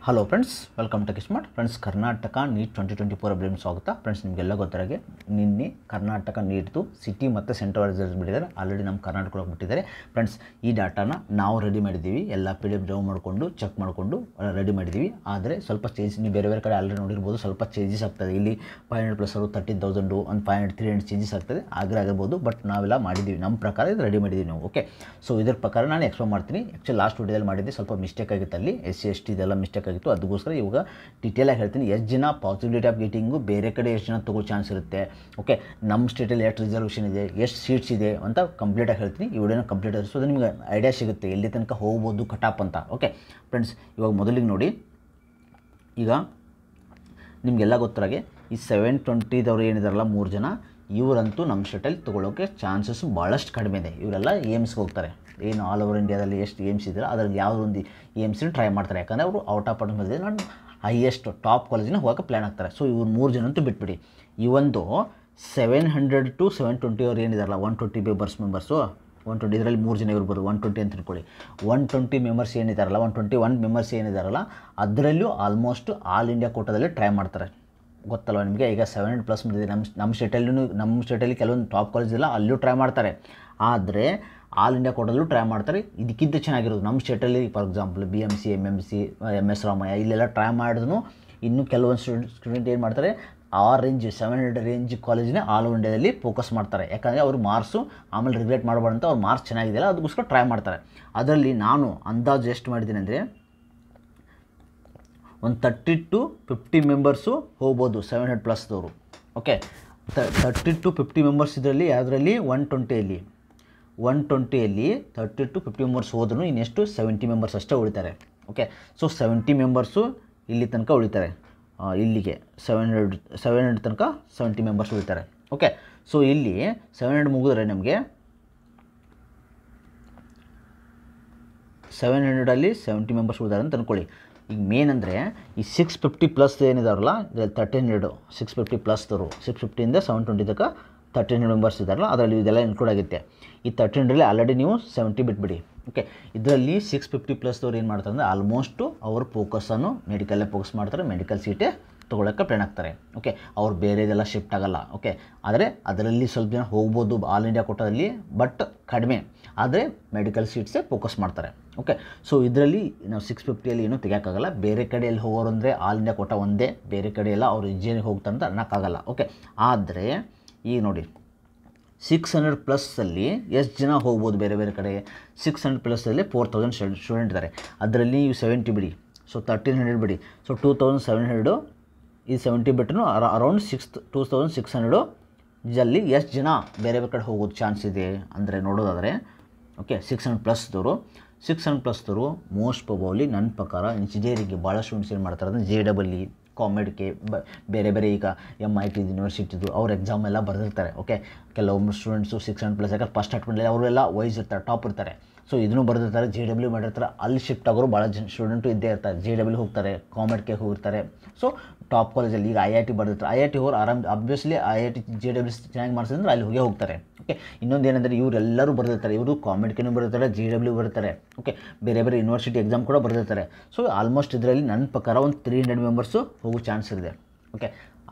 Hello friends, welcome to ಕಿಸ್ಮಾರ್ಟ್. Friends, Karnataka NEET 2024 update ಸ್ವಾಗತ. Friends, ನಿಮಗೆಲ್ಲ ಗೊತ್ತಾಗೆ ನಿನ್ನೆ ಕರ್ನಾಟಕ ನೀಟ್ದು ಸಿಟಿ ಮತ್ತು ಸೆಂಟ್ರಲ್ ರಿಸಲ್ಟ್ಸ್ ಬಿಟ್ಟಿದ್ದಾರೆ. ಆಲ್ರೆಡಿ ನಮ್ಮ ಕರ್ನಾಟಕಕ್ಕೆ ಬಿಟ್ಟಿದ್ದಾರೆ. ಫ್ರೆಂಡ್ಸ್, ಈ ಡಾಟಾನ ನಾವು ರೆಡಿ ಮಾಡಿದ್ದೀವಿ. ಎಲ್ಲ PDF ಡೌನ್ ಮಾಡಿಕೊಂಡು ಚೆಕ್ ಮಾಡಿಕೊಂಡು ರೆಡಿ ಮಾಡಿದ್ದೀವಿ. ಆದರೆ ಸ್ವಲ್ಪ ಚೇಂಜ್, ನೀವು ಬೇರೆ ಬೇರೆ ಕಡೆ ಆಲ್ರೆಡಿ ನೋಡಿರ್ಬೋದು, ಸ್ವಲ್ಪ ಚೇಂಜಸ್ ಆಗ್ತದೆ. ಇಲ್ಲಿ 500 ಪ್ಲಸ್ 13,000 ಒಂದು 500 300 ಚೇಂಜಸ್ ಆಗ್ತದೆ, ಆಗಿರ್ಬೋದು. ಬಟ್ ನಾವೆಲ್ಲ ಮಾಡಿದ್ದೀವಿ, ನಮ್ಮ ಪ್ರಕಾರ ಇದು ರೆಡಿ ಮಾಡಿದ್ದೀವಿ ನಾವು. ಓಕೆ, ಸೊ ಇದ್ರ ಪ್ರಕಾರ ನಾನು ಎಕ್ಸ್ಪ್ಲೇನ್ ಮಾಡ್ತೀನಿ. ಆ್ಯಕ್ಚುಲಿ ಲಾಸ್ಟ್ ವಿಡಿಯೋದಲ್ಲಿ ಮಾಡಿದ್ದೆ, ಸ್ವಲ್ಪ ಮಿಸ್ಟೇಕ್ ಆಗಿತ್ತು. ಅಲ್ಲಿ SC/ST ಇದೆಲ್ಲ ಮಿಸ್ಟೇಕ್ ಆಗಿತ್ತು. ಅದಕ್ಕೋಸ್ಕರ ಇವಾಗ ಡೀಟೇಲಾಗಿ ಹೇಳ್ತೀನಿ. ಎಷ್ಟು ಜನ ಪಾಸಿಬಿಲಿಟಿ ಆಫ್ ಗೆಟಿಂಗು, ಬೇರೆ ಕಡೆ ಎಷ್ಟು ಜನ ತೊಗೋ ಚಾನ್ಸ್ ಇರುತ್ತೆ, ಓಕೆ, ನಮ್ಮ ಸ್ಟೇಟಲ್ಲಿ ಎಷ್ಟು ರಿಸರ್ವೇಷನ್ ಇದೆ, ಎಷ್ಟು ಸೀಟ್ಸ್ ಇದೆ ಅಂತ ಕಂಪ್ಲೀಟಾಗಿ ಹೇಳ್ತೀನಿ. ಈ ವಿಡಿಯೋನ ಕಂಪ್ಲೀಟ್ ಆಗಿ, ಸೊ ಅದು ನಿಮಗೆ ಐಡಿಯಾ ಸಿಗುತ್ತೆ ಎಲ್ಲಿ ತನಕ ಹೋಗ್ಬೋದು ಕಟಾಪ್ ಅಂತ. ಓಕೆ ಫ್ರೆಂಡ್ಸ್, ಇವಾಗ ಮೊದಲಿಗೆ ನೋಡಿ, ಈಗ ನಿಮಗೆಲ್ಲ ಗೊತ್ತಾಗೆ ಈ 720ದವ್ರು ಏನಿದಾರಲ್ಲ 3 ಜನ, ಇವರಂತೂ ನಮ್ಮ ಸ್ಟೇಟಲ್ಲಿ ತೊಗೊಳ್ಳೋಕ್ಕೆ ಚಾನ್ಸಸ್ ಭಾಳಷ್ಟು ಕಡಿಮೆ ಇದೆ. ಇವರೆಲ್ಲ ಏಮ್ಸ್ಗೆ ಹೋಗ್ತಾರೆ. ಏನು ಆಲ್ ಓವರ್ ಇಂಡಿಯಾದಲ್ಲಿ ಎಷ್ಟು ಏಮ್ಸ್ ಇದ್ದಾರೆ ಅದರಲ್ಲಿ ಯಾವುದೋ ಒಂದು ಏಮ್ಸ್ನ ಟ್ರೈ ಮಾಡ್ತಾರೆ. ಯಾಕಂದರೆ ಅವರು ಔಟ್ ಆಫ್ ಬಂದಿದೆ, ನಾನು ಹೈಯೆಸ್ಟ್ ಟಾಪ್ ಕಾಲೇಜಿನ ಹೋಗೋಕ್ಕೆ ಪ್ಲ್ಯಾನ್ ಆಗ್ತಾರೆ. ಸೊ ಇವ್ರು 3 ಜನ ಅಂತೂ ಬಿಟ್ಬಿಡಿ. ಈ ಒಂದು 700 to 720 ಅವ್ರು ಏನಿದಾರಲ್ಲ, 120 ಮೆಂಬರ್ಸು 120, ಇದರಲ್ಲಿ 3 ಜನ ಇವ್ರು ಬರೋದು 120 ಅಂತ ತಿಳ್ಕೊಳ್ಳಿ. 120 ಮೆಂಬರ್ಸ್ ಏನಿದಾರಲ್ಲ, 121 ಮೆಂಬರ್ಸ್ ಏನಿದಾರಲ್ಲ, ಅದರಲ್ಲೂ ಆಲ್ಮೋಸ್ಟ್ ಆಲ್ ಇಂಡಿಯಾ ಕೋಟಾದಲ್ಲಿ ಟ್ರೈ ಮಾಡ್ತಾರೆ. ಗೊತ್ತಲ್ವ ನಿಮಗೆ? ಈಗ 700 ಪ್ಲಸ್ ಬಂದಿದೆ. ನಮ್ಮ ಸ್ಟೇಟಲ್ಲಿ ಕೆಲವೊಂದು ಟಾಪ್ ಕಾಲೇಜ್ ಇಲ್ಲ, ಅಲ್ಲೂ ಟ್ರೈ ಮಾಡ್ತಾರೆ. ಆದರೆ ಆಲ್ ಇಂಡಿಯಾ ಕೋಟಲ್ಲೂ ಟ್ರೈ ಮಾಡ್ತಾರೆ. ಇದಕ್ಕಿಂತ ಚೆನ್ನಾಗಿರೋದು ನಮ್ಮ ಸ್ಟೇಟಲ್ಲಿ, for example BMC, MMC, MS Ramaiah ಇಲ್ಲೆಲ್ಲ ಟ್ರೈ ಮಾಡಿದ್ರು. ಇನ್ನು ಕೆಲವೊಂದು ಸ್ಟೂಡೆಂಟ್ ಏನು ಮಾಡ್ತಾರೆ, ಆ ರೇಂಜ್ 700 ರೇಂಜ್ ಕಾಲೇಜಿನ ಆಲ್ ಓವರ್ ಇಂಡಿಯಾದಲ್ಲಿ ಫೋಕಸ್ ಮಾಡ್ತಾರೆ. ಯಾಕಂದರೆ ಅವ್ರು ಮಾರ್ಕ್ಸು ಆಮೇಲೆ ರಿಗ್ರೆಟ್ ಮಾಡಬಾರ್ದು ಅಂತ, ಅವ್ರು ಮಾರ್ಕ್ಸ್ ಚೆನ್ನಾಗಿದೆಯಲ್ಲ ಅದಕ್ಕೋಸ್ಕರ ಟ್ರೈ ಮಾಡ್ತಾರೆ. ಅದರಲ್ಲಿ ನಾನು ಅಂದಾಜು ಎಷ್ಟು ಮಾಡಿದ್ದೀನಿ ಅಂದರೆ, ಒಂದು 30 to 50 ಮೆಂಬರ್ಸು ಹೋಗ್ಬೋದು 700 ಪ್ಲಸ್ದವರು. ಓಕೆ, 30 to 50 ಮೆಂಬರ್ಸ್ ಇದರಲ್ಲಿ, ಯಾವುದರಲ್ಲಿ 120ಯಲ್ಲಿ 30 to 50 ಮೆಂಬರ್ಸ್ ಹೋದ್ರೂ ಇನ್ನೆಷ್ಟು 70 ಮೆಂಬರ್ಸ್ ಅಷ್ಟೇ ಉಳಿತಾರೆ. ಓಕೆ, ಸೊ 70 ಮೆಂಬರ್ಸು ಇಲ್ಲಿ ತನಕ ಉಳಿತಾರೆ. ಇಲ್ಲಿಗೆ 700 ತನಕ 70 ಮೆಂಬರ್ಸ್ ಉಳಿತಾರೆ. ಓಕೆ, ಸೊ ಇಲ್ಲಿ 700 ಮುಗಿದ್ರೆ ನಮಗೆ 700ಅಲ್ಲಿ 70 ಮೆಂಬರ್ಸ್ ಉಳಿದಾರೆ ಅಂತ ಅಂದ್ಕೊಳ್ಳಿ. ಈಗ ಮೇನ್ ಅಂದರೆ ಈ 650 ಪ್ಲಸ್ ಏನಿದಾರಲ್ಲ, ಇದರಲ್ಲಿ 1300 650 ಪ್ಲಸ್ದವರು, 650ಇಂದ 720 ತನಕ 1300 ಮೆಂಬರ್ಸ್ ಇದ್ದಾರಲ್ಲ, ಅದರಲ್ಲಿ ಇದೆಲ್ಲ ಇನ್ಕ್ಲೂಡ್ ಆಗುತ್ತೆ. ಈ 1300ಅಲ್ಲಿ ಆಲ್ರೆಡಿ ನೀವು 70 ಬಿಟ್ಬಿಡಿ. ಓಕೆ, ಇದರಲ್ಲಿ 650 ಪ್ಲಸ್ದವ್ರು ಏನು ಮಾಡ್ತಾರೆ ಅಂದರೆ, ಆಲ್ಮೋಸ್ಟು ಅವ್ರ ಫೋಕಸನ್ನು ಮೆಡಿಕಲ್ಲೇ ಫೋಕಸ್ ಮಾಡ್ತಾರೆ, ಮೆಡಿಕಲ್ ಸೀಟೇ ತೊಗೊಳಕ್ಕೆ ಪ್ಲ್ಯಾನ್ ಆಗ್ತಾರೆ. ಓಕೆ, ಅವ್ರು ಬೇರೆದೆಲ್ಲ ಶಿಫ್ಟ್ ಆಗೋಲ್ಲ. ಓಕೆ, ಆದರೆ ಅದರಲ್ಲಿ ಸ್ವಲ್ಪ ಜನ ಹೋಗ್ಬೋದು ಆಲ್ ಇಂಡಿಯಾ ಕೋಟಾದಲ್ಲಿ, ಬಟ್ ಕಡಿಮೆ. ಆದರೆ ಮೆಡಿಕಲ್ ಸೀಟ್ಸೇ ಫೋಕಸ್ ಮಾಡ್ತಾರೆ. ಓಕೆ, ಸೊ ಇದರಲ್ಲಿ ನಾವು 650ಅಲ್ಲಿ ಏನೂ ತೆಗಿಯೋಕ್ಕಾಗಲ್ಲ. ಬೇರೆ ಕಡೆಯಲ್ಲಿ ಹೋಗೋರು ಅಂದರೆ ಆಲ್ ಇಂಡಿಯಾ ಕೋಟಾ ಒಂದೇ, ಬೇರೆ ಕಡೆ ಎಲ್ಲ ಅವ್ರು ಇಂಜಿನಿಯರಿಂಗ್ ಹೋಗ್ತಾರೆ ಅಂತ ಅನ್ನೋಕ್ಕಾಗಲ್ಲ. ಓಕೆ, ಆದರೆ ಈಗ ನೋಡಿ 600 ಪ್ಲಸ್ಸಲ್ಲಿ ಎಷ್ಟು ಜನ ಹೋಗ್ಬೋದು ಬೇರೆ ಬೇರೆ ಕಡೆ. 600 ಪ್ಲಸ್ಸಲ್ಲಿ 4000 ಸ್ಟೂಡೆಂಟ್ ಇದ್ದಾರೆ. ಅದರಲ್ಲಿ ನೀವು 70 ಬಿಡಿ, ಸೊ 1300 ಬಿಡಿ, ಸೊ 2700. ಈ 70 ಬಿಟ್ಟರು ಅರೌಂಡ್ 2600 ಜಲ್ಲಿ ಎಷ್ಟು ಜನ ಬೇರೆ ಬೇರೆ ಕಡೆ ಹೋಗೋದು ಚಾನ್ಸ್ ಇದೆ ಅಂದರೆ ನೋಡೋದಾದರೆ, ಓಕೆ, 600 ಪ್ಲಸ್ದವರು ಮೋಸ್ಟ್ ಪ್ರಾಬಬ್ಲಿ ನನ್ನ ಪ್ರಕಾರ ಇಂಜಿನಿಯರಿಂಗ್ಗೆ ಭಾಳ ಸ್ಟೂಡೆಂಟ್ಸ್ ಏನು ಮಾಡ್ತಾರೆ ಅಂದರೆ, JEE, ಕಾಮೆಡ್ಗೆ, ಬೇರೆ ಬೇರೆ ಈಗ MIT ಯೂನಿವರ್ಸಿಟಿದು ಅವ್ರ ಎಕ್ಸಾಮ್ ಎಲ್ಲ ಬರೆದಿರ್ತಾರೆ. ಓಕೆ, ಕೆಲವೊಬ್ಬರು ಸ್ಟೂಡೆಂಟ್ಸು 600 ಪ್ಲಸ್, ಯಾಕಂದ್ರೆ ಫಸ್ಟ್ ಅಟೆಂಪ್ಟಲ್ಲಿ ಅವರೆಲ್ಲ ವೈಸ್ ಇರ್ತಾರೆ, ಟಾಪ್ ಇರ್ತಾರೆ. ಸೊ ಇದನ್ನು ಬರೆದಿರ್ತಾರೆ, JEE ಮಾಡಿರ್ತಾರೆ. ಅಲ್ಲಿ ಶಿಫ್ಟ್ ಆಗೋರು ಭಾಳ ಸ್ಟೂಡೆಂಟು ಇದ್ದೇ ಇರ್ತಾರೆ. JEE ಹೋಗ್ತಾರೆ, ಕಾಮೆಡ್ಗೆ ಹೋಗಿರ್ತಾರೆ. ಸೊ ಟಾಪ್ ಕಾಲೇಜಲ್ಲಿ ಈಗ IIT ಬರೆದಿರ್ತಾರೆ. IIT ಹೋಗಿ ಆರಾಮ್ ಅಬ್ವಿಯಸ್ಲಿ IIT JEE ಚೆನ್ನಾಗಿ ಮಾಡಿಸಿದ್ರೆ ಅಲ್ಲಿ ಹೋಗ್ತಾರೆ. ಓಕೆ, ಇನ್ನೊಂದು ಏನಂದರೆ, ಇವರೆಲ್ಲರೂ ಬರೆದಿರ್ತಾರೆ. ಇವರು ಕಾಮೆಡ್ಗೆನೂ ಬರೀತಾರೆ, JEE ಬರೀತಾರೆ. ಓಕೆ, ಬೇರೆ ಬೇರೆ ಯೂನಿವರ್ಸಿಟಿ ಎಕ್ಸಾಮ್ ಕೂಡ ಬರೆದಿರ್ತಾರೆ. ಸೊ ಆಲ್ಮೋಸ್ಟ್ ಇದರಲ್ಲಿ ನನ್ನ ಪ್ರಕಾರ ಒಂದು 300 ಮೆಂಬರ್ಸು ಹೋಗೋ ಚಾನ್ಸ್ ಇದೆ. ಓಕೆ,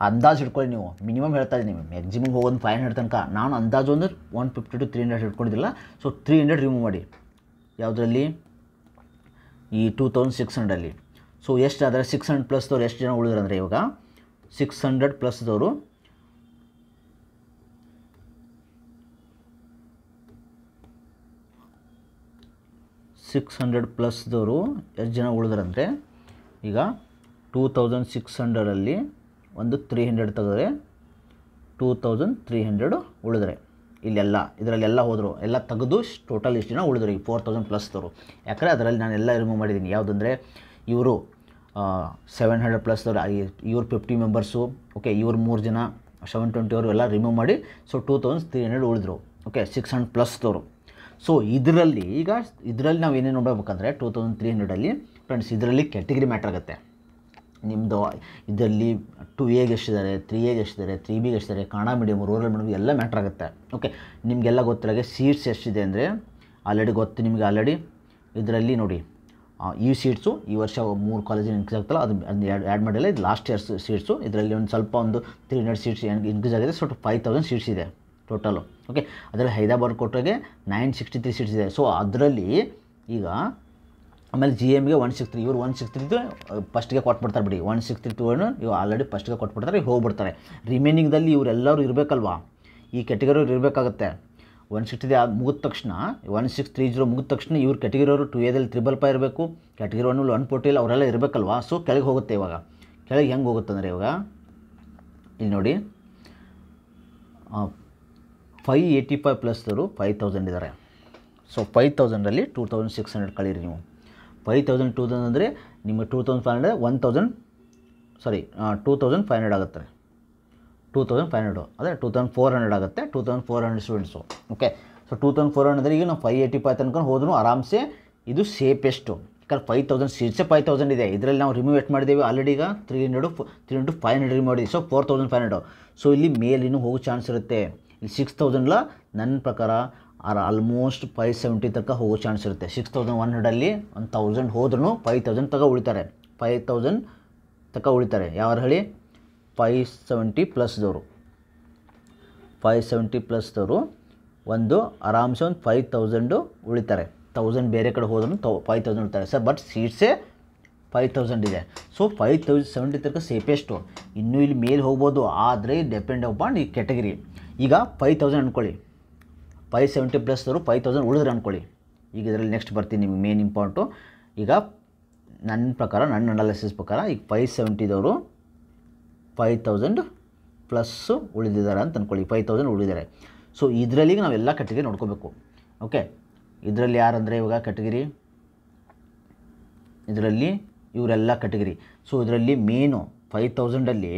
ಅಂದಾಜು ಇಟ್ಕೊಳ್ಳಿ ನೀವು. ಮಿನಿಮಮ್ ಹೇಳ್ತಾ ಇದ್ದೀನಿ, ಮ್ಯಾಕ್ಸಿಮಮ್ ಹೋಗೋದು 500 ತನಕ. ನಾನು ಅಂದಾಜು ಒಂದು 150 to 300 ಇಟ್ಕೊಂಡಿದ್ದಿಲ್ಲ. ಸೊ 300 ರಿಮೂವ್ ಮಾಡಿ. ಯಾವುದರಲ್ಲಿ? ಈ 2600ಅಲ್ಲಿ. ಸೊ ಎಷ್ಟಾದರೆ 600 ಪ್ಲಸ್ದವ್ರು ಎಷ್ಟು ಜನ ಉಳಿದ್ರು ಅಂದರೆ, ಇವಾಗ 600 ಪ್ಲಸ್ದವರು 600 ಪ್ಲಸ್ದವರು ಎಷ್ಟು ಜನ ಉಳಿದ್ರಂದರೆ, ಈಗ 2600ಅಲ್ಲಿ ಒಂದು 300 ತೆಗೆದ್ರೆ 2300 ಉಳಿದ್ರೆ, ಇಲ್ಲೆಲ್ಲ ಇದರಲ್ಲೆಲ್ಲ ಹೋದರು, ಎಲ್ಲ ತೆಗೆದು ಟೋಟಲ್ ಇಷ್ಟು ಜನ ಉಳಿದ್ರು ಈಗ 4000 ಪ್ಲಸ್ದವರು. ಯಾಕಂದರೆ ಅದರಲ್ಲಿ ನಾನು ಎಲ್ಲ ರಿಮೂವ್ ಮಾಡಿದ್ದೀನಿ. ಯಾವುದಂದರೆ, ಇವರು 700 ಪ್ಲಸ್ದವರು, ಇವ್ರು 50 ಮೆಂಬರ್ಸು. ಓಕೆ, ಇವ್ರು 3 ಜನ 720 ಅವರು ಎಲ್ಲ ರಿಮೂವ್ ಮಾಡಿ, ಸೊ 2300 ಉಳಿದ್ರು. ಓಕೆ, 600 ಪ್ಲಸ್ದವರು. ಸೊ ಇದರಲ್ಲಿ ನಾವು ಏನೇನು ನೋಡಬೇಕಂದ್ರೆ, 2300ಅಲ್ಲಿ ಫ್ರೆಂಡ್ಸ್, ಇದರಲ್ಲಿ ಕ್ಯಾಟಗರಿ ಮ್ಯಾಟ್ರ್ ಆಗುತ್ತೆ. ನಿಮ್ಮದು ಇದರಲ್ಲಿ 2Aಗೆ ಎಷ್ಟಿದ್ದಾರೆ, 3Aಗೆ ಎಷ್ಟಿದ್ದಾರೆ, 3Bಗೆ ಎಷ್ಟಿದ್ದಾರೆ, ಕನ್ನಡ ಮೀಡಿಯಮ್, ರೂರಲ್ ಮೀಡಿಯಮ್ ಎಲ್ಲ ಮ್ಯಾಟ್ರ್ ಆಗುತ್ತೆ. ಓಕೆ, ನಿಮಗೆಲ್ಲ ಗೊತ್ತಿರಾಗೆ ಸೀಟ್ಸ್ ಎಷ್ಟಿದೆ ಅಂದರೆ ಆಲ್ರೆಡಿ ಗೊತ್ತು ನಿಮಗೆ. ಆಲ್ರೆಡಿ ಇದರಲ್ಲಿ ನೋಡಿ ಈ ಸೀಟ್ಸು ಈ ವರ್ಷ 3 ಕಾಲೇಜಿನ ಇನ್ಕ್ರೀಸ್ ಆಗ್ತಲ್ಲ ಅದು ಆ್ಯಡ್ ಮಾಡಿಲ್ಲ. ಇದು ಲಾಸ್ಟ್ ಇಯರ್ಸ್ ಸೀಟ್ಸು. ಇದರಲ್ಲಿ ಒಂದು ಸ್ವಲ್ಪ ಒಂದು 300 ಸೀಟ್ಸ್ ಇನ್ಕ್ರೀಸ್ ಆಗಿದೆ. ಸೊ 5000 ಸೀಟ್ಸ್ ಇದೆ ಟೋಟಲು. ಓಕೆ, ಅದರಲ್ಲಿ ಹೈದರಾಬಾದ್ ಕೋಟೆಗೆ 963 ಸೀಟ್ಸ್ ಇದೆ. ಸೊ ಅದರಲ್ಲಿ ಈಗ ಆಮೇಲೆ ಜಿ ಎಮ್ಗೆ 163, ಇವರು 163 ಫಸ್ಟ್ಗೆ ಕೊಟ್ಬಿಡ್ತಾರೆ ಬಿಡಿ. 162 ಇವು ಆಲ್ರೆಡಿ ಫಸ್ಟ್ಗೆ ಕೊಟ್ಬಿಡ್ತಾರೆ, ಹೋಗ್ಬಿಡ್ತಾರೆ. ರಿಮೈನಿಂಗ್ದಲ್ಲಿ ಇವರೆಲ್ಲರೂ ಇರಬೇಕಲ್ವಾ, ಈ ಕ್ಯಾಟಗರಿಯವ್ರು ಇರಬೇಕಾಗತ್ತೆ. 160 ಮುಗಿದ ತಕ್ಷಣ 1630 ಮುಗಿದ ತಕ್ಷಣ ಇವ್ರ ಕ್ಯಾಟಗರಿಯವರು 2Aದಲ್ಲಿ 555 ಇರಬೇಕು, ಕ್ಯಾಟಗರಿ 1 140 ಅವರೆಲ್ಲ ಇರಬೇಕಲ್ವಾ. ಸೊ ಕೆಳಗೆ ಹೋಗುತ್ತೆ. ಇವಾಗ ಕೆಳಗೆ ಹೆಂಗೆ ಹೋಗುತ್ತೆ ಅಂದರೆ ಇವಾಗ ಇಲ್ಲಿ ನೋಡಿ 585 ಪ್ಲಸ್ದವರು 5000 ಇದ್ದಾರೆ. ಸೊ 5000ರಲ್ಲಿ 2600 ಕಳೀರಿ ನೀವು. 5000 ಅಂದರೆ ನಿಮಗೆ 2500 2500 ಆಗುತ್ತೆ. 2500 ಅದೇ 2400 ಆಗುತ್ತೆ. 2400 ಸ್ಟೂಡೆಂಟ್ಸು. ಓಕೆ, ಸೊ 2400 ಅಂದರೆ ಈಗ ನಾವು 585 ತನಕ ಹೋದ್ರೂ ಆರಾಮ್ಸೆ ಇದು ಸೇಫೆಸ್ಟು. ಯಾಕಂದ್ರೆ 5000 ಸೀಟ್ಸೇ 5000 ಇದೆ. ಇದರಲ್ಲಿ ನಾವು ರಿಮೂವ್ ಎಷ್ಟು ಮಾಡಿದ್ದೀವಿ ಆಲ್ರೆಡಿ, ಈಗ 300 500 ರಿಮೂವ್ ಮಾಡಿದ್ವಿ. ಸೊ 4500. ಸೊ ಇಲ್ಲಿ ಮೇಲಿನೂ ಹೋಗೋ ಚಾನ್ಸ್ ಇರುತ್ತೆ. ಇಲ್ಲಿ 6000 ನನ್ನ ಪ್ರಕಾರ ಆಲ್ಮೋಸ್ಟ್ 570 ತನಕ ಹೋಗೋ ಚಾನ್ಸ್ ಇರುತ್ತೆ. 6100ಅಲ್ಲಿ 1000 ಹೋದ್ರೂ 5000 ತನಕ ಉಳಿತಾರೆ. 5000 ತನಕ ಉಳಿತಾರೆ. ಯಾರು ಹೇಳಿ? 570 ಪ್ಲಸ್ದವರು. 570 ಪ್ಲಸ್ದವರು ಒಂದು ಆರಾಮ್ಸೆ ಒಂದು 5000 ಉಳಿತಾರೆ. 1000 ಬೇರೆ ಕಡೆ ಹೋದ್ರೂ 5000 ಉಳಿತಾರೆ ಸರ್. ಬಟ್ ಸೀಟ್ಸೇ 5000 ಇದೆ. ಸೊ 570 ತನಕ ಸೇಫೆಸ್ಟು. ಇನ್ನೂ ಇಲ್ಲಿ ಮೇಲೆ ಹೋಗ್ಬೋದು, ಆದರೆ ಡಿಪೆಂಡ್ ಅಪಾನ್ ಈ ಕ್ಯಾಟಗರಿ. ಈಗ 5000 ಅಂದ್ಕೊಳ್ಳಿ, 570 ಪ್ಲಸ್ದವರು 5000 ಉಳಿದ್ರೆ ಅಂದ್ಕೊಳ್ಳಿ. ಈಗ ಇದರಲ್ಲಿ ನೆಕ್ಸ್ಟ್ ಬರ್ತೀನಿ ನಿಮಗೆ ಮೇನ್ ಇಂಪಾರ್ಟು. ಈಗ ನನ್ನ ಪ್ರಕಾರ, ನನ್ನ ಅನಾಲಿಸಿಸ್ ಪ್ರಕಾರ ಈಗ 570ದವರು 5000 ಪ್ಲಸ್ಸು ಉಳಿದಿದ್ದಾರೆ ಅಂತ ಅಂದ್ಕೊಳ್ಳಿ. 5000 ಉಳಿದಿದ್ದಾರೆ. ಸೊ ಇದರಲ್ಲಿ ನಾವೆಲ್ಲ ಕ್ಯಾಟಗರಿ ನೋಡ್ಕೋಬೇಕು. ಓಕೆ, ಇದರಲ್ಲಿ ಯಾರಂದರೆ ಇವಾಗ ಕ್ಯಾಟಗರಿ, ಇದರಲ್ಲಿ ಇವರೆಲ್ಲ ಕ್ಯಾಟಗರಿ. ಸೊ ಇದರಲ್ಲಿ ಮೇನು 5000ಅಲ್ಲಿ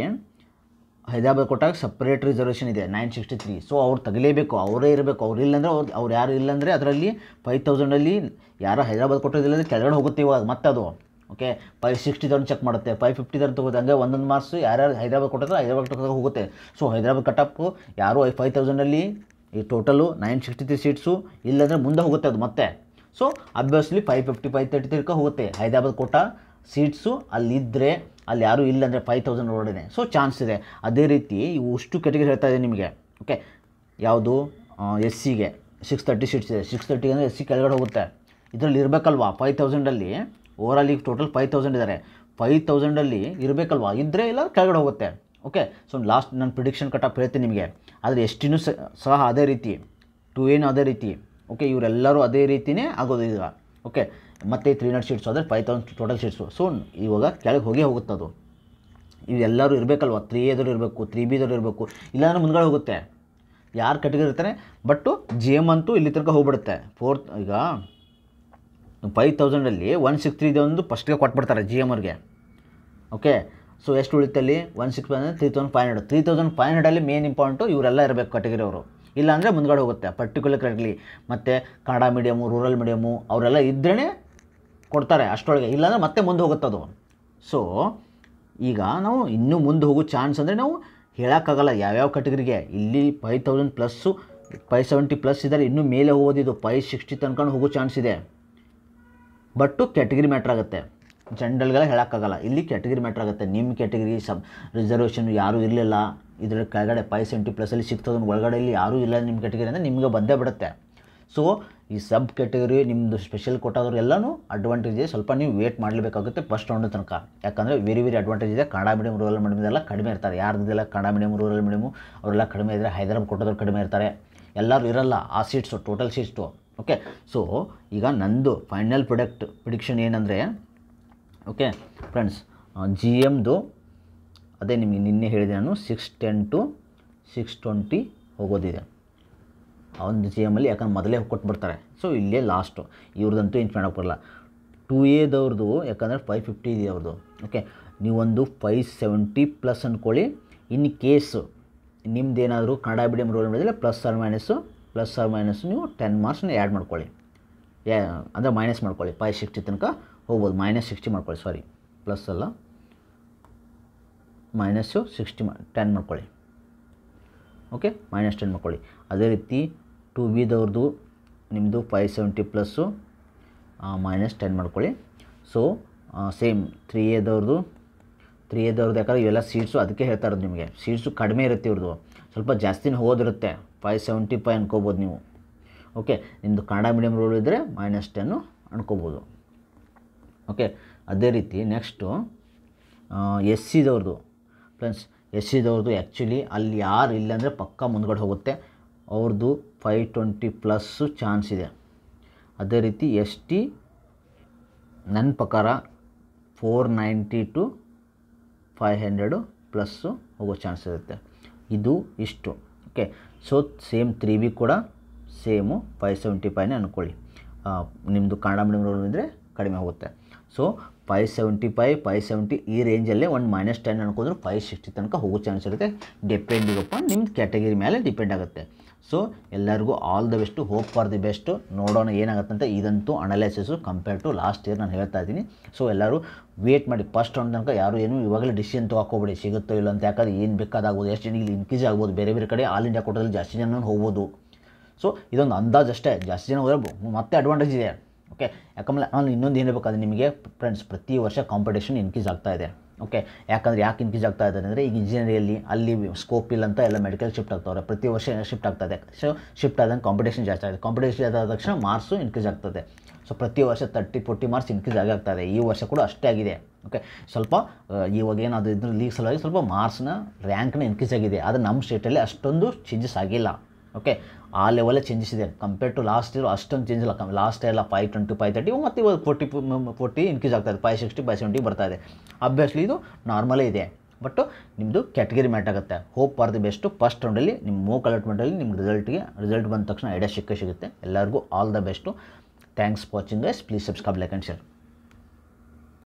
ಹೈದರಾಬಾದ್ ಕೊಟ್ಟಾಗ ಸಪ್ರೇಟ್ ರಿಸರ್ವೇಷನ್ ಇದೆ 963. ಸೊ ಅವ್ರು ತಗಲೇಬೇಕು, ಅವರೇ ಇರಬೇಕು. ಅವ್ರು ಇಲ್ಲಾಂದರೆ ಅವ್ರು ಯಾರು ಇಲ್ಲಾಂದರೆ ಅದರಲ್ಲಿ 5000ಅಲ್ಲಿ ಯಾರು ಹೈದರಾಬಾದ್ ಕೊಟ್ಟೋದಿಲ್ಲಂದರೆ ಕೆಳಗಡೆ ಹೋಗುತ್ತೆ ಇವಾಗ ಮತ್ತೆ ಅದು. ಓಕೆ, 560 ಚೆಕ್ ಮಾಡುತ್ತೆ, 550 ತಗೋದು. ಹಂಗೆ ಒಂದೊಂದು ಮಾರ್ಕ್ಸ್ ಯಾರ್ಯಾರು ಹೈದರಾಬಾದ್ ಕೊಟ್ಟಿದ್ರೆ ಹೈದರಾಬಾದ್ ಕೊಟ್ಟಾಗ ಹೋಗುತ್ತೆ. ಸೊ ಹೈದರಾಬಾದ್ ಕಟಪ್ಪು ಯಾರು 5000ಅಲ್ಲಿ ಈ ಟೋಟಲು 963 ಸೀಟ್ಸು ಇಲ್ಲಾಂದರೆ ಮುಂದೆ ಹೋಗುತ್ತೆ ಅದು ಮತ್ತೆ. ಸೊ ಅಬ್ವಿಯಸ್ಲಿ 550 533 ಹೋಗುತ್ತೆ. ಹೈದರಾಬಾದ್ ಕೊಟ್ಟ ಸೀಟ್ಸು ಅಲ್ಲಿದ್ದರೆ, ಅಲ್ಲಿ ಯಾರೂ ಇಲ್ಲಾಂದರೆ 5000 ಒಳಗಡೆ ಸೊ ಚಾನ್ಸ್ ಇದೆ. ಅದೇ ರೀತಿ ಇವು ಅಷ್ಟು ಕ್ಯಾಟಗರಿ ಹೇಳ್ತಾ ಇದೆ ನಿಮಗೆ. ಓಕೆ, ಯಾವುದು ಎಸ್ ಸಿಗೆ 630 ಸೀಟ್ಸ್ ಇದೆ. 630 ಅಂದರೆ ಎಸ್ ಸಿ ಕೆಳಗಡೆ ಹೋಗುತ್ತೆ. ಇದರಲ್ಲಿ ಇರಬೇಕಲ್ವಾ 5000ಅಲ್ಲಿ. ಓವರಾಲ್ ಈಗ ಟೋಟಲ್ 5000 ಇದ್ದಾರೆ. 5000ಅಲ್ಲಿ ಇರಬೇಕಲ್ವಾ, ಇದ್ದರೆ ಇಲ್ಲ ಕೆಳಗಡೆ ಹೋಗುತ್ತೆ. ಓಕೆ, ಸೊ ಲಾಸ್ಟ್ ನಾನು ಪ್ರಿಡಿಕ್ಷನ್ ಕಟಪ್ ಹೇಳ್ತೀನಿ ನಿಮಗೆ. ಆದರೆ ಎಷ್ಟಿನೂ ಸಹ ಅದೇ ರೀತಿ, 2Aನೂ ಅದೇ ರೀತಿ. ಓಕೆ, ಇವರೆಲ್ಲರೂ ಅದೇ ರೀತಿಯೇ ಆಗೋದು ಈಗ. ಓಕೆ, ಮತ್ತು 300 ಸೀಟ್ಸು ಅಂದರೆ 5000 ಟೋಟಲ್ ಸೀಟ್ಸು. ಸೊ ಇವಾಗ ಕೆಳಗೆ ಹೋಗುತ್ತೆ ಅದು. ಇವೆಲ್ಲರೂ ಇರಬೇಕಲ್ವ, 3Aದವ್ರು ಇರಬೇಕು, 3Bದವ್ರು ಇರಬೇಕು, ಇಲ್ಲಾಂದರೆ ಮುಂದ್ಗಡೆ ಹೋಗುತ್ತೆ. ಯಾರು ಕ್ಯಾಟಗರಿ ಇರ್ತಾರೆ. ಬಟ್ಟು GM ಅಂತೂ ಇಲ್ಲಿ ತನಕ ಹೋಗ್ಬಿಡುತ್ತೆ. ಈಗ 5000ಅಲ್ಲಿ 163 ಒಂದು ಫಸ್ಟ್ಗೆ ಕೊಟ್ಬಿಡ್ತಾರೆ GMವ್ರಿಗೆ. ಓಕೆ, ಸೊ ಎಷ್ಟು ಉಳಿತೆ ಅಲ್ಲಿ 160 ಅಂದರೆ 3500. 3500ಅಲ್ಲಿ ಮೇನ್ ಇಂಪಾರ್ಟೆಂಟು ಇವರೆಲ್ಲ ಇರಬೇಕು ಕ್ಯಾಟಗರಿ ಅವರು. ಇಲ್ಲಾಂದರೆ ಮುಂದ್ಗಡೆ ಹೋಗುತ್ತೆ ಪರ್ಟಿಕ್ಯುಲರ್ ಕ್ಯಾಟಗರಿ. ಮತ್ತು ಕನ್ನಡ ಮೀಡಿಯಮು, ರೂರಲ್ ಮೀಡಿಯಮು ಅವರೆಲ್ಲ ಇದ್ರೇ ಕೊಡ್ತಾರೆ ಅಷ್ಟರೊಳಗೆ. ಇಲ್ಲಾಂದರೆ ಮತ್ತೆ ಮುಂದೆ ಹೋಗುತ್ತದು. ಸೊ ಈಗ ನಾವು ಇನ್ನೂ ಮುಂದೆ ಹೋಗೋ ಚಾನ್ಸ್ ಅಂದರೆ ನಾವು ಹೇಳೋಕ್ಕಾಗಲ್ಲ ಯಾವ್ಯಾವ ಕ್ಯಾಟಗರಿಗೆ. ಇಲ್ಲಿ 5000 ಪ್ಲಸ್ಸು 570 ಪ್ಲಸ್ ಇದ್ದಾರೆ. ಇನ್ನೂ ಮೇಲೆ ಹೋಗೋದಿದು 560 ತನಕ ಹೋಗೋ ಚಾನ್ಸ್ ಇದೆ. ಬಟ್ಟು ಕ್ಯಾಟಗರಿ ಮ್ಯಾಟ್ರ್ ಆಗುತ್ತೆ. ಜನರಲ್ಗೆಲ್ಲ ಹೇಳೋಕ್ಕಾಗಲ್ಲ. ಇಲ್ಲಿ ಕ್ಯಾಟಗರಿ ಮ್ಯಾಟ್ರ್ ಆಗುತ್ತೆ. ನಿಮ್ಮ ಕ್ಯಾಟಗರಿ ರಿಸರ್ವೇಷನ್ ಯಾರೂ ಇರಲಿಲ್ಲ, ಇದರ ಕೆಳಗಡೆ 570 ಪ್ಲಸಲ್ಲಿ 6000 ಒಳಗಡೆ ಇಲ್ಲಿ ಯಾರೂ ಇಲ್ಲ ನಿಮ್ಮ ಕ್ಯಾಟಗರಿ ಅಂದರೆ ನಿಮಗೆ ಬಂದೇ ಬಿಡುತ್ತೆ. ಸೊ ಈ ಸಬ್ ಕ್ಯಾಟಗರಿ ನಿಮ್ಮದು ಸ್ಪೆಷಲ್ ಕೊಟ್ಟಾದ್ರು ಎಲ್ಲನೂ ಅಡ್ವಾಂಟೇಜ್ ಇದೆ. ಸ್ವಲ್ಪ ನೀವು ವೇಟ್ ಮಾಡಲೇಬೇಕಾಗುತ್ತೆ ಫಸ್ಟ್ ರೌಂಡ್ ತನಕ. ಯಾಕಂದರೆ ವೆರಿ ಅಡ್ವಾಂಟೇಜ್ ಇದೆ. ಕನ್ನಡ ಮೀಡಿಯಮ್, ರೂರಲ್ ಮೀಡಿಯಮ್ ಇದೆಲ್ಲ ಕಡಿಮೆ ಇರ್ತಾರೆ. ಯಾರ್ದಿಲ್ಲ ಕನ್ನಡ ಮೀಡಿಯಮ್, ರೂರಲ್ ಮೀಡಿಯಮು ಅವರೆಲ್ಲ ಕಡಿಮೆ ಇದ್ದರೆ, ಹೈದರಾಬಾದ್ ಕೊಟ್ಟೋದ್ರು ಕಡಿಮೆ ಇರ್ತಾರೆ. ಎಲ್ಲರೂ ಇರಲ್ಲ ಆ seats, total seats. Okay, so ಈಗ ನಂದು ಫೈನಲ್ ಪ್ರಿಡಿಕ್ಷನ್ ಏನಂದರೆ, ಓಕೆ ಫ್ರೆಂಡ್ಸ್, GMದು ಅದೇ ನಿಮಗೆ ನಿನ್ನೆ ಹೇಳಿದೆ ನಾನು, 610 to 620 ಹೋಗೋದಿದೆ ಆ ಒಂದು GMಲ್ಲಿ. ಯಾಕಂದ್ರೆ ಮೊದಲೇ ಕೊಟ್ಬಿಡ್ತಾರೆ. ಸೊ ಇಲ್ಲೇ ಲಾಸ್ಟು, ಇವ್ರದ್ದಂತೂ ಏನು ಮಾಡೋಕ್ಕೆ ಬರಲ್ಲ. 2Aದವ್ರದ್ದು ಯಾಕಂದರೆ 550 ಇದೆ ಅವ್ರದ್ದು. ಓಕೆ, ನೀವೊಂದು 570 ಪ್ಲಸ್ ಅಂದ್ಕೊಳ್ಳಿ. ಇನ್ ಕೇಸು ನಿಮ್ಮದೇನಾದರೂ Kannada medium, rural medium plus or minus ನೀವು 10 ಮಾರ್ಕ್ಸ್ನ ಆ್ಯಡ್ ಮಾಡ್ಕೊಳ್ಳಿ. ಅಂದರೆ ಮೈನಸ್ ಮಾಡ್ಕೊಳ್ಳಿ. 560 ತನಕ ಹೋಗ್ಬೋದು. -60 ಮಾಡ್ಕೊಳ್ಳಿ, ಸಾರಿ ಪ್ಲಸ್ ಅಲ್ಲ, -60 10 ಮಾಡ್ಕೊಳ್ಳಿ. ಓಕೆ, -10 ಮಾಡ್ಕೊಳ್ಳಿ. ಅದೇ ರೀತಿ 2Bದವ್ರದ್ದು ನಿಮ್ಮದು 570 ಪ್ಲಸ್ಸು -10 ಮಾಡ್ಕೊಳ್ಳಿ. ಸೊ ಸೇಮ್ 3Aದವ್ರದ್ದು ಯಾಕಂದರೆ ಇವೆಲ್ಲ ಸೀಟ್ಸು ಅದಕ್ಕೆ ಹೇಳ್ತಾ ಇರೋದು ನಿಮಗೆ, ಸೀಟ್ಸು ಕಡಿಮೆ ಇರುತ್ತೆ ಇವ್ರದ್ದು, ಸ್ವಲ್ಪ ಜಾಸ್ತಿನೇ ಹೋದಿರುತ್ತೆ, 575 ಅನ್ಕೋಬೋದು ನೀವು. ಓಕೆ, ನಿಮ್ಮದು ಕನ್ನಡ ಮೀಡಿಯಮ್ ರೂಲ್ ಇದ್ದರೆ -10 ಅನ್ಕೋಬೋದು. ಓಕೆ, ಅದೇ ರೀತಿ ನೆಕ್ಸ್ಟು SCದವ್ರದ್ದು ಫ್ರೆಂಡ್ಸ್, SCದವ್ರದ್ದು ಆ್ಯಕ್ಚುಲಿ ಅಲ್ಲಿ ಯಾರು ಇಲ್ಲ ಅಂದರೆ ಪಕ್ಕ ಮುಂದ್ಗಡೆ ಹೋಗುತ್ತೆ, ಅವ್ರದ್ದು 520+ ಚಾನ್ಸ್ ಇದೆ. ಅದೇ ರೀತಿ ST ನನ್ನ ಪ್ರಕಾರ 490 to 500+ ಹೋಗೋ ಚಾನ್ಸ್ ಇರುತ್ತೆ. ಇದು ಇಷ್ಟು. ಓಕೆ, ಸೊ ಸೇಮ್ 3B ಕೂಡ ಸೇಮು 575 ಅಂದ್ಕೊಳ್ಳಿ. ನಿಮ್ಮದು ಕನ್ನಡ ಮೀಡಿಯಮ್ ರೂಲ್ ಇದ್ದರೆ ಕಡಿಮೆ ಹೋಗುತ್ತೆ. ಸೊ 575, 570 ಈ ರೇಂಜಲ್ಲೇ ಒಂದು -10 ಅನ್ಕೊಂಡ್ರೆ 560 ತನಕ ಹೋಗೋ ಚಾನ್ಸ್ ಇರುತ್ತೆ. ಡಿಪೆಂಡಿಂಗ್ ಅಪಾನ್ ನಿಮ್ಮದು ಕ್ಯಾಟಗರಿ ಮೇಲೆ ಡಿಪೆಂಡ್ ಆಗುತ್ತೆ. ಸೊ ಎಲ್ಲರಿಗೂ all the best, hope for the best. ನೋಡೋಣ ಏನಾಗುತ್ತಂತ. ಇದಂತೂ ಅನಲೈಸಿಸು ಕಂಪೇರ್ ಟು ಲಾಸ್ಟ್ ಇಯರ್ ನಾನು ಹೇಳ್ತಾ ಇದ್ದೀನಿ. ಸೊ ಎಲ್ಲರೂ ವೇಟ್ ಮಾಡಿ, ಫಸ್ಟ್ ರೌಂಡ್ ತನಕ ಯಾರು ಏನು ಇವಾಗಲೇ ಡಿಸಿಷನ್ ತೊಗೊಬೇಡಿ ಸಿಗುತ್ತೋ ಇಲ್ಲ ಅಂತ. ಯಾಕಂದ್ರೆ ಏನು ಬೇಕಾದಾಗ್ಬೋದು, ಎಷ್ಟು ಜನ ಇಲ್ಲಿ ಇನ್ಕ್ರೀಸ್ ಆಗ್ಬೋದು, ಬೇರೆ ಬೇರೆ ಕಡೆ ಆಲ್ ಇಂಡಿಯಾ ಕೋಟದಲ್ಲಿ ಜಾಸ್ತಿ ಜನ ಹೋಗ್ಬೋದು. ಸೊ ಇದೊಂದು ಅಂದಾಜು ಅಷ್ಟೇ, ಜಾಸ್ತಿ ಜನ ಹೋದ್ರೆ ಮತ್ತೆ ಅಡ್ವಾಂಟೇಜ್ ಇದೆ. ಓಕೆ, ಯಾಕಂದ್ರೆ ನಾನು ಇನ್ನೊಂದು ಏನು ಬೇಕಾದ್ರೆ ನಿಮಗೆ ಫ್ರೆಂಡ್ಸ್, ಪ್ರತಿ ವರ್ಷ ಕಾಂಪಿಟೇಷನ್ ಇನ್ಕ್ರೀಸ್ ಆಗ್ತಾ ಇದೆ. ಓಕೆ, ಯಾಕೆ ಇನ್ಕ್ರೀಸ್ ಆಗ್ತಾ ಇದ್ದಾರೆ ಅಂದರೆ ಈಗ ಇಂಜಿನಿಯರಿಂಗಲ್ಲಿ ಅಲ್ಲಿ ಸ್ಕೋಪ್ ಇಲ್ಲ ಅಂತ ಎಲ್ಲ ಮೆಡಿಕಲ್ ಶಿಫ್ಟ್ ಆಗ್ತಾವ್ರೆ, ಪ್ರತಿ ವರ್ಷ ಶಿಫ್ಟ್ ಆಗ್ತಾ ಇದೆ. ಸೊ ಶಿಫ್ಟ್ ಆದಂಗೆ ಕಾಂಪಿಟೇಷನ್ ಜಾಸ್ತಿ ಆಗಿದೆ, ಕಾಂಪಿಟೇಷನ್ ಆದ ತಕ್ಷಣ ಮಾರ್ಕ್ಸು ಇನ್ಕ್ರೀಸ್ ಆಗ್ತದೆ. ಸೊ ಪ್ರತಿ ವರ್ಷ 30-40 ಮಾರ್ಕ್ಸ್ ಇನ್ಕ್ರೀಸ್ ಆಗ್ತಾ ಇದೆ. ಈ ವರ್ಷ ಕೂಡ ಅಷ್ಟೇ ಆಗಿದೆ. ಓಕೆ, ಸ್ವಲ್ಪ ಇವಾಗ ಏನಾದರೂ ಇದ್ರ ಲೀಗ್ ಸಲುವಾಗಿ ಸ್ವಲ್ಪ ಮಾರ್ಕ್ಸ್ನ ರ್ಯಾಂಕ್ನ ಇನ್ಕ್ರೀಸ್ ಆಗಿದೆ, ಆದರೆ ನಮ್ಮ ಸ್ಟೇಟಲ್ಲಿ ಅಷ್ಟೊಂದು ಚೇಂಜಸ್ ಆಗಿಲ್ಲ. ಓಕೆ, ಆ ಲೆವೆಲೇ ಚೇಂಜಸ್ ಇದೆ ಕಂಪೇರ್ ಟು ಲಾಸ್ಟ್ ಇಯರ್. ಅಷ್ಟೊಂದು ಚೇಂಜ್ ಇಲ್ಲ. ಲಾಸ್ಟ್ ಎಲ್ಲ 520, 530 ಮತ್ತು ಇವಾಗ 40 ಇನ್ಕ್ರೀಸ್ ಆಗ್ತಾಯಿದೆ, 560, 570 ಬರ್ತಾ ಇದೆ. ಅಬ್ವಿಯಸ್ಲಿ ಇದು ನಾರ್ಮಲೇ ಇದೆ, ಬಟ್ ನಿಮ್ಮದು ಕ್ಯಾಟಗರಿ ಮ್ಯಾಟ್ ಆಗುತ್ತೆ. Hope for the best. First ರೌಂಡಲ್ಲಿ ನಿಮ್ಮ ಮೂಕ್ ಅಲಾಟ್ಮೆಂಟಲ್ಲಿ ನಿಮ್ಮ ರಿಸಲ್ಟ್ ಬಂದ ತಕ್ಷಣ ಐಡಿಯಾ ಸಿಕ್ಕೇ ಸಿಗುತ್ತೆ. ಎಲ್ಲರಿಗೂ all the best. Thanks for watching guys. Please subscribe, like and share.